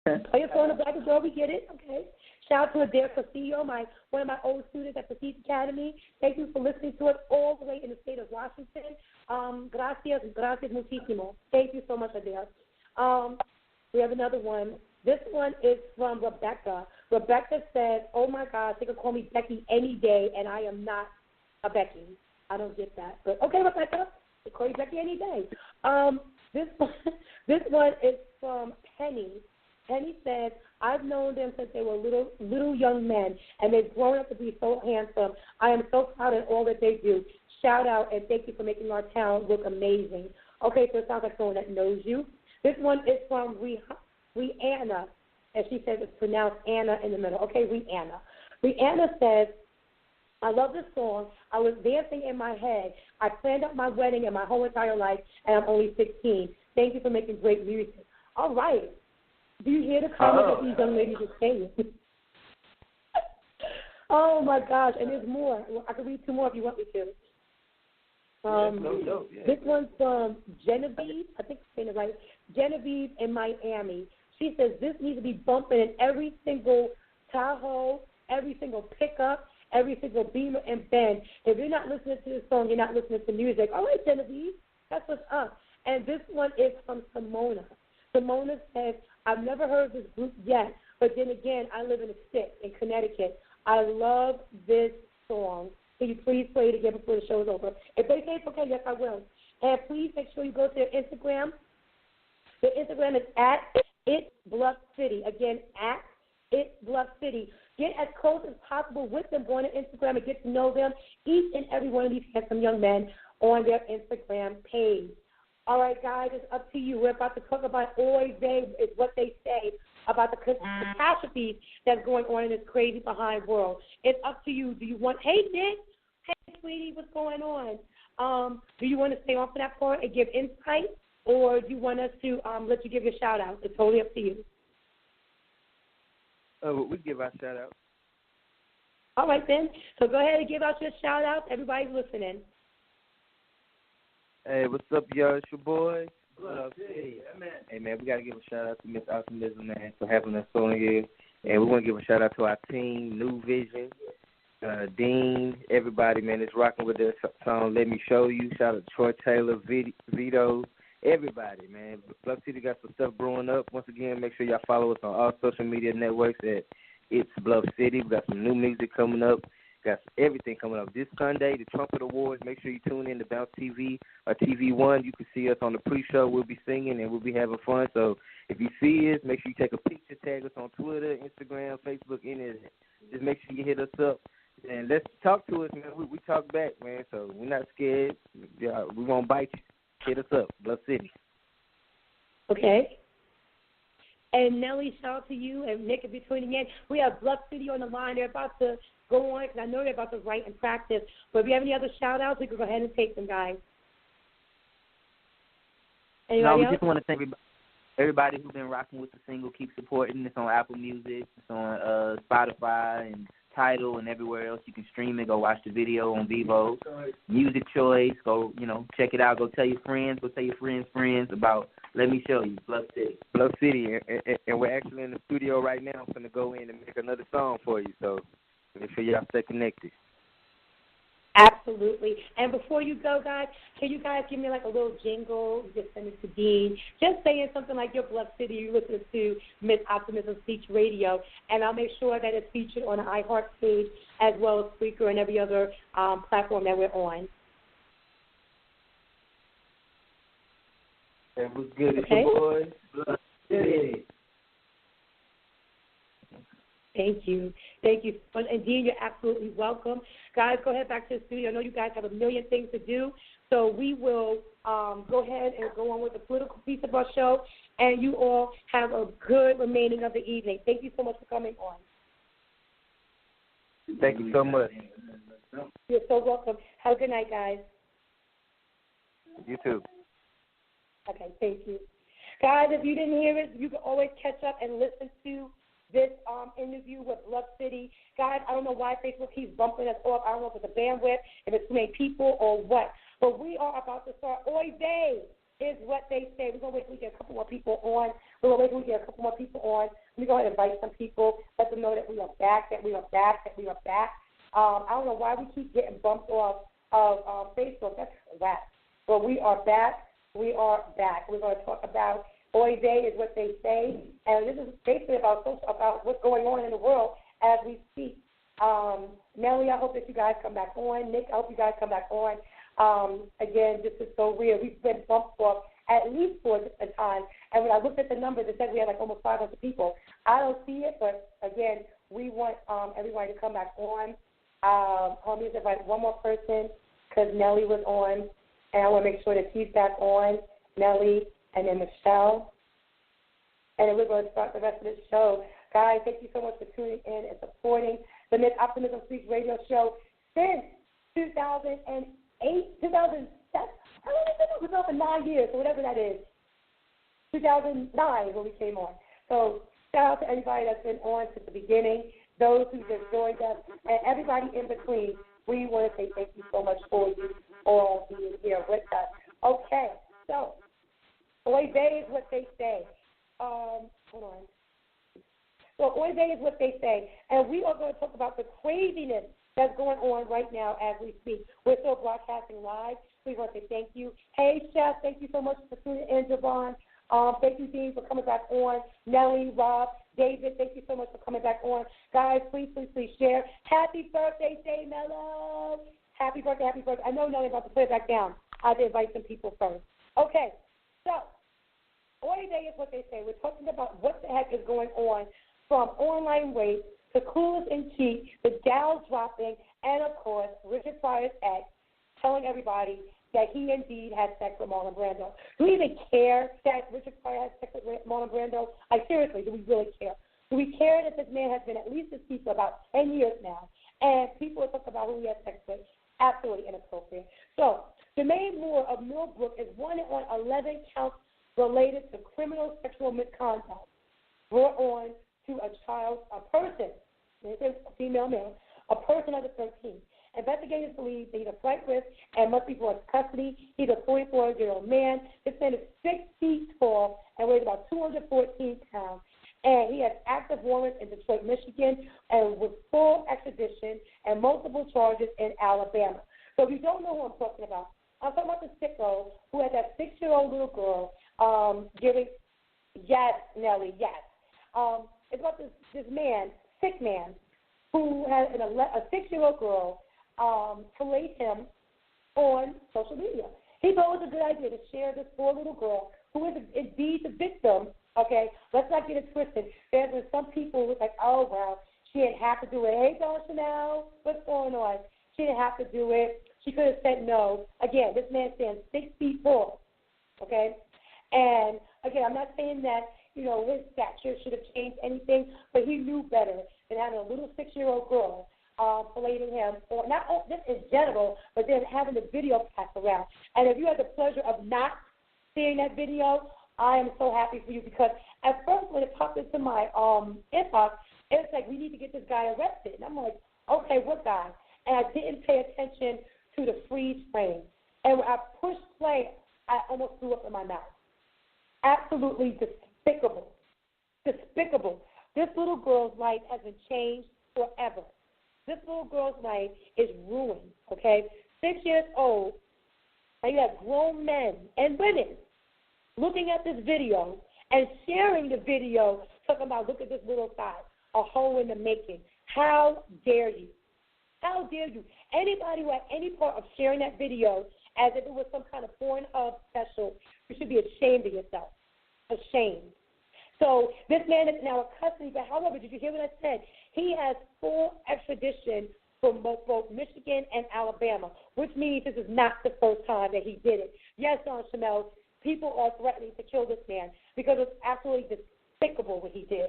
Play a song of Black Girl, we get it, okay. Shout out to Adair Castillo, one of my old students at the Peace Academy. Thank you for listening to it all the way in the state of Washington. Gracias muchísimo. Thank you so much, Adair. We have another one. This one is from Rebecca. Rebecca says, oh, my gosh, they can call me Becky any day, and I am not a Becky. I don't get that. But, okay, Rebecca, they call you Becky any day. This one is from Penny. Penny says, I've known them since they were little young men, and they've grown up to be so handsome. I am so proud of all that they do. Shout out, and thank you for making our town look amazing. Okay, so it sounds like someone that knows you. This one is from Rihanna, and she says it's pronounced Anna in the middle. Okay, Rihanna. Rihanna says, I love this song. I was dancing in my head. I planned out my wedding and my whole entire life, and I'm only 16. Thank you for making great music. All right. Do you hear the comments that these young ladies are saying? Oh, my gosh, and there's more. I can read two more if you want me to. This one's from Genevieve. I think I'm saying it right. Genevieve in Miami. She says this needs to be bumping in every single Tahoe, every single pickup, every single Beamer and Benz. If you're not listening to this song, you're not listening to music. All right, Genevieve, that's what's up. And this one is from Simona. Simona says, I've never heard this group yet, but then again, I live in a state in Connecticut. I love this song. Can you please play it again before the show is over? If they say it's okay, yes, I will. And please make sure you go to their Instagram. Their Instagram is at It's Bluff City. Again, at It's Bluff City. Get as close as possible with them. Go on their Instagram and get to know them. Each and every one of these handsome young men on their Instagram page. All right, guys, it's up to you. We're about to talk about Oye Ve, is what they say about the catastrophes that's going on in this crazy behind world. It's up to you. Do you want, hey, Nick, hey, sweetie, what's going on? Do you want to stay off of that part and give insight, or do you want us to let you give your shout-out? It's totally up to you. We give our shout-out. All right, then. So go ahead and give out your shout-out. Everybody's listening. Hey, what's up, y'all? It's your boy. Hey, man, we got to give a shout-out to Miss Awesomeness, man, for having us on here. And we want to give a shout-out to our team, New Vision, Dean, everybody, man, that's rocking with their song, Let Me Show You. Shout out to Troy Taylor, Vito, everybody, man. Bluff City got some stuff growing up. Once again, make sure y'all follow us on all social media networks at It's Bluff City. We got some new music coming up. Got everything coming up this Sunday, the Trumpet Awards. Make sure you tune in to Bounce TV or TV One. You can see us on the pre-show. We'll be singing and we'll be having fun. So if you see us, make sure you take a picture, tag us on Twitter, Instagram, Facebook, any of that. Just make sure you hit us up and let's talk to us, man. We talk back, man. So we're not scared. Yeah, we won't bite you. Hit us up, Bluff City. Okay. And Nelly, shout out to you and Nick if you're tuning in. We have Bluff City on the line. They're about to go on because I know they're about to write and practice. But if you have any other shout-outs, we can go ahead and take them, guys. Anybody else? We just want to thank everybody who's been rocking with the single. Keep supporting. It's on Apple Music. It's on Spotify and Tidal and everywhere else. You can stream it. Go watch the video on Vivo. Music Choice. Go, check it out. Go tell your friends. Go tell your friends about Let Me Show You, Bluff City. Bluff City. And we're actually in the studio right now. I'm going to go in and make another song for you. So make sure y'all stay connected. Absolutely. And before you go, guys, can you guys give me like a little jingle? Just send it to Dean. Just saying something like your Bluff City, you listen to Miss Optimism Speech Radio, and I'll make sure that it's featured on the iHeart page as well as Spreaker and every other platform that we're on. That was good. It's your boy, Bluff City. Thank you. And Dean, you're absolutely welcome. Guys, go ahead back to the studio. I know you guys have a million things to do, so we will go ahead and go on with the political piece of our show, and you all have a good remaining of the evening. Thank you so much for coming on. Thank you so much. You're so welcome. Have a good night, guys. You too. Okay, thank you. Guys, if you didn't hear it, you can always catch up and listen to this interview with Bluff City. Guys, I don't know why Facebook keeps bumping us off. I don't know if it's a bandwidth, if it's too many people or what. But we are about to start Oye Ve. is what they say. We're going to wait till we get a couple more people on. Let me go ahead and invite some people, let them know that we are back, I don't know why we keep getting bumped off of Facebook. That's whack. But we are back. We're going to talk about Oye Ve is what they say. And this is basically about what's going on in the world as we speak. Nelly, I hope that you guys come back on. Nick, I hope you guys come back on. Again, this is so real. We've been bumped off at least for a time. And when I looked at the numbers, it said we had like almost 500 people. I don't see it, but again, we want everybody to come back on. Homies, invite one more person because Nelly was on, and I want to make sure that she's back on. Nelly, and then Michelle. And then we're going to start the rest of the show. Guys, thank you so much for tuning in and supporting the Miss Optimism Speaks radio show since 2008, 2007. How long has it been? We've been on for 9 years, or whatever that is. 2009 is when we came on. So shout out to everybody that's been on since the beginning, those who just joined us, and everybody in between. We want to say thank you so much for you all being here with us. Okay, so Oye Ve is what they say. Hold on. So Oye Ve is what they say, and we are going to talk about the craziness that's going on right now as we speak. We're still broadcasting live. We want to say thank you. Hey, Chef, thank you so much for tuning in, Javon. Thank you, Dean, for coming back on. Nelly, Rob, David, thank you so much for coming back on. Guys, please share. Happy birthday, Say Mello. Happy birthday. I know Nelly's about to put it back down. I have to invite some people first. Okay, so Oye Ve is what they say. We're talking about what the heck is going on from online rape to Clueless and Cheat, the Dow dropping, and, of course, Richard Pryor's ex telling everybody that he indeed had sex with Marlon Brando. Do we even care that Richard Pryor had sex with Marlon Brando? Like, seriously, do we really care? Do we care that this man has been at least deceased for about 10 years now, and people are talking about who he had sex with? Absolutely inappropriate. So, Germaine Moore of Millbrook is wanted on 11 counts related to criminal sexual misconduct brought on to a person, a female male, a person under 13. Investigators believe that he's a flight risk and must be brought to custody. He's a 44-year-old man. This man is 6 feet tall and weighs about 214 pounds. And he has active warrants in Detroit, Michigan, and with full extradition and multiple charges in Alabama. So if you don't know who I'm talking about the sicko who had that 6-year-old little girl giving, yes, Nelly, yes. It's about this man, sick man, who had a 6-year-old girl collate him on social media. He thought it was a good idea to share this poor little girl who is indeed the victim, okay? Let's not get it twisted. There's been some people who was like, oh, well, she didn't have to do it. Hey, Dawn Chanel, what's going on? She didn't have to do it. She could have said no. Again, this man stands 6 feet tall, okay? And, again, I'm not saying that, his stature should have changed anything, but he knew better than having a little 6-year-old girl filleting him, or not just in general, but then having the video passed around. And if you had the pleasure of not seeing that video, I am so happy for you, because at first when it popped into my inbox, it was like, we need to get this guy arrested. And I'm like, okay, what guy? And I didn't pay attention to the freeze frame. And when I pushed play, I almost threw up in my mouth. Absolutely despicable. Despicable. This little girl's life has been changed forever. This little girl's life is ruined, okay? 6 years old, and you have grown men and women looking at this video and sharing the video, talking about, look at this little thigh, a hole in the making. How dare you? How dare you? Anybody who had any part of sharing that video as if it was some kind of Pornhub special, you should be ashamed of yourself. Ashamed. So this man is now in custody, but however, did you hear what I said? He has full extradition from both Michigan and Alabama, which means this is not the first time that he did it. Yes, Dawn Chanel, people are threatening to kill this man because it's absolutely despicable what he did.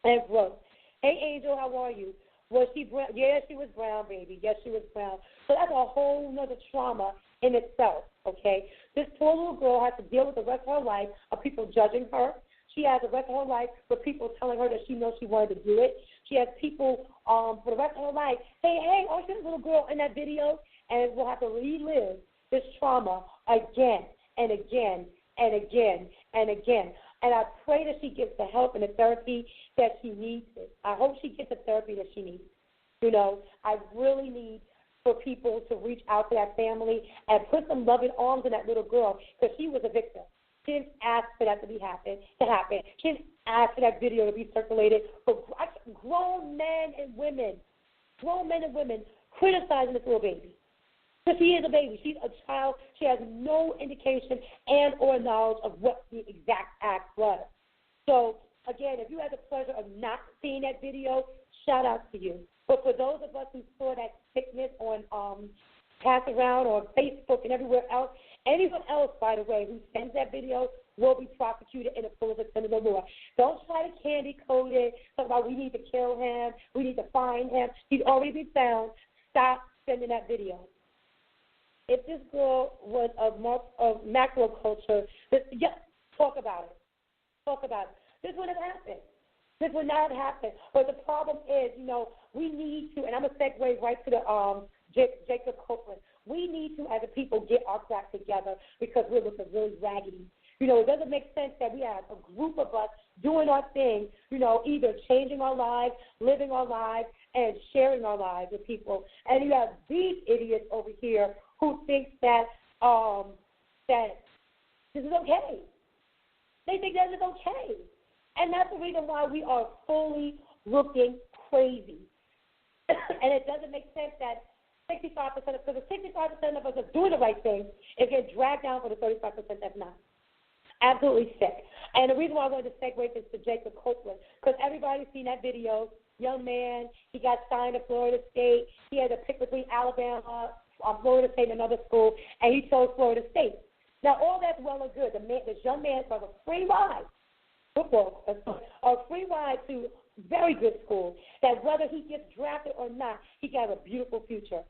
And gross. Hey, Angel, how are you? Was she brown? Yeah, she was brown, baby. Yes, she was brown. So that's a whole nother trauma in itself, okay? This poor little girl has to deal with the rest of her life of people judging her. She has the rest of her life with people telling her that she knows she wanted to do it. She has people for the rest of her life, hey, aren't you the little girl in that video? And will have to relive this trauma again and again and again and again. And I pray that she gets the help and the therapy that she needs. I hope she gets the therapy that she needs. You know, I really need for people to reach out to that family and put some loving arms on that little girl, because she was a victim. She didn't ask for that to happen. She didn't ask for that video to be circulated. For grown men and women criticizing this little baby. Because she is a baby. She's a child. She has no indication and or knowledge of what the exact act was. So, again, if you had the pleasure of not seeing that video, shout out to you. But for those of us who saw that sickness on pass around on Facebook and everywhere else, anyone else, by the way, who sends that video will be prosecuted in the fullest extent of the law. Don't try to candy coat it, talk about we need to kill him, we need to find him. He's already been found. Stop sending that video. If this girl was of macro culture, talk about it. Talk about it. This wouldn't have happened. This would not have happened. But the problem is, you know, we need to, and I'm going to segue right to the Jacob Copeland. We need to, as a people, get our crap together because we're looking really raggedy. You know, it doesn't make sense that we have a group of us doing our thing, you know, either changing our lives, living our lives, and sharing our lives with people. And you have these idiots over here who think that that this is okay. They think that it's okay. And that's the reason why we are fully looking crazy. And it doesn't make sense that 65% of, because the 65% of us are doing the right thing, is get dragged down for the 35% that's not. Absolutely sick. And the reason why I wanted to segue this to Jacob Copeland, because everybody's seen that video. Young man, he got signed to Florida State. He had to pick between Alabama, Florida State, and another school, and he chose Florida State. Now, all that's well and good. This young man got a free ride, a free ride to very good school, that whether he gets drafted or not, he got a beautiful future.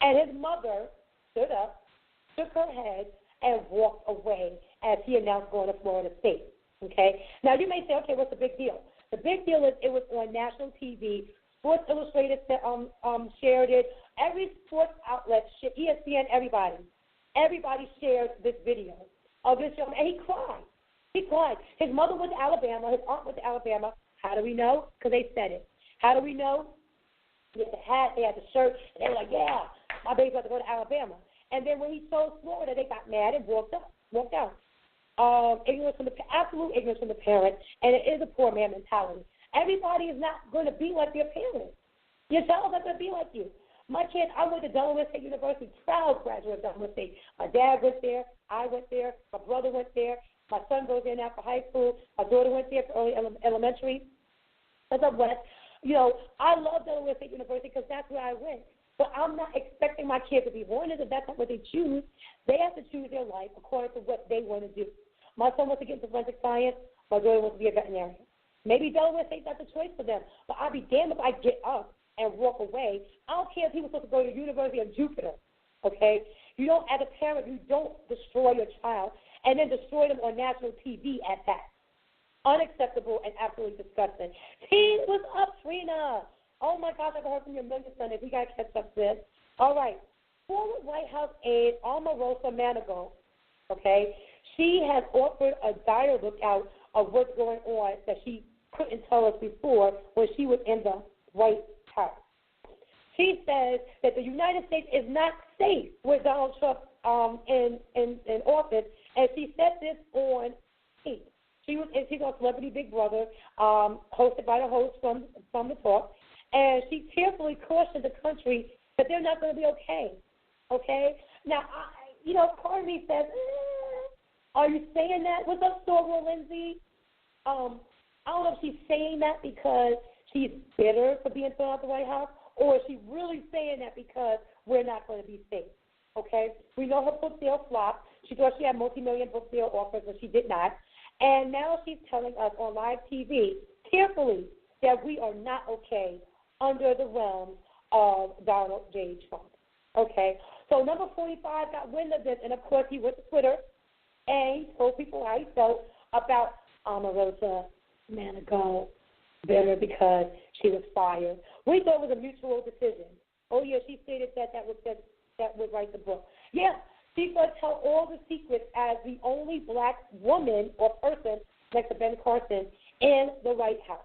And his mother stood up, shook her head, and walked away as he announced going to Florida State. Okay? Now, you may say, okay, what's the big deal? The big deal is it was on national TV. Sports Illustrated shared it. Every sports outlet, ESPN, everybody shared this video of this young man. And he cried. He cried. His mother went to Alabama. His aunt went to Alabama. How do we know? Because they said it. How do we know? They had the hat, they had the shirt, and they were like, yeah, my baby's about to go to Alabama. And then when he chose Florida, they got mad and walked out. Absolute ignorance from the parents, and it is a poor man mentality. Everybody is not going to be like their parents. Your child's not going to be like you. My kids, I went to Delaware State University, proud graduate of Delaware State. My dad went there, I went there, my brother went there, my son goes there now for high school, my daughter went there for early elementary. That's up west. You know, I love Delaware State University because that's where I went. But I'm not expecting my kids to be hornets if that's not what they choose. They have to choose their life according to what they want to do. My son wants to get into forensic science. My daughter wants to be a veterinarian. Maybe Delaware State's not the choice for them. But I'll be damned if I get up and walk away. I don't care if he was supposed to go to the University of Jupiter, okay? You don't, as a parent, you don't destroy your child and then destroy them on national TV at that. Unacceptable and absolutely disgusting. He was up, Trina. Oh, my gosh, I've heard from your million Sundays. We got to catch up this. All right. Former White House aide Omarosa Manigault, okay, she has offered a dire lookout of what's going on that she couldn't tell us before when she was in the White House. She says that the United States is not safe with Donald Trump in office, and she said this on tape. She's on Celebrity Big Brother, hosted by the host from the talk, and she tearfully cautioned the country that they're not going to be okay. Okay? Now, part of me says, are you saying that? What's up, Sorrel Lindsay? I don't know if she's saying that because she's bitter for being thrown out the White House, or is she really saying that because we're not going to be safe? Okay? We know her book deal flopped. She thought she had multi-million book deal offers, but she did not. And now she's telling us on live TV, tearfully, that we are not okay under the realm of Donald J. Trump. Okay? So number 45 got wind of this, and, of course, he went to Twitter, and he told people how he felt about Omarosa Manigault bitter because she was fired. We thought it was a mutual decision. Oh, yeah, she stated that would write the book. Yeah, She's going to tell all the secrets as the only black woman or person next to Ben Carson in the White House.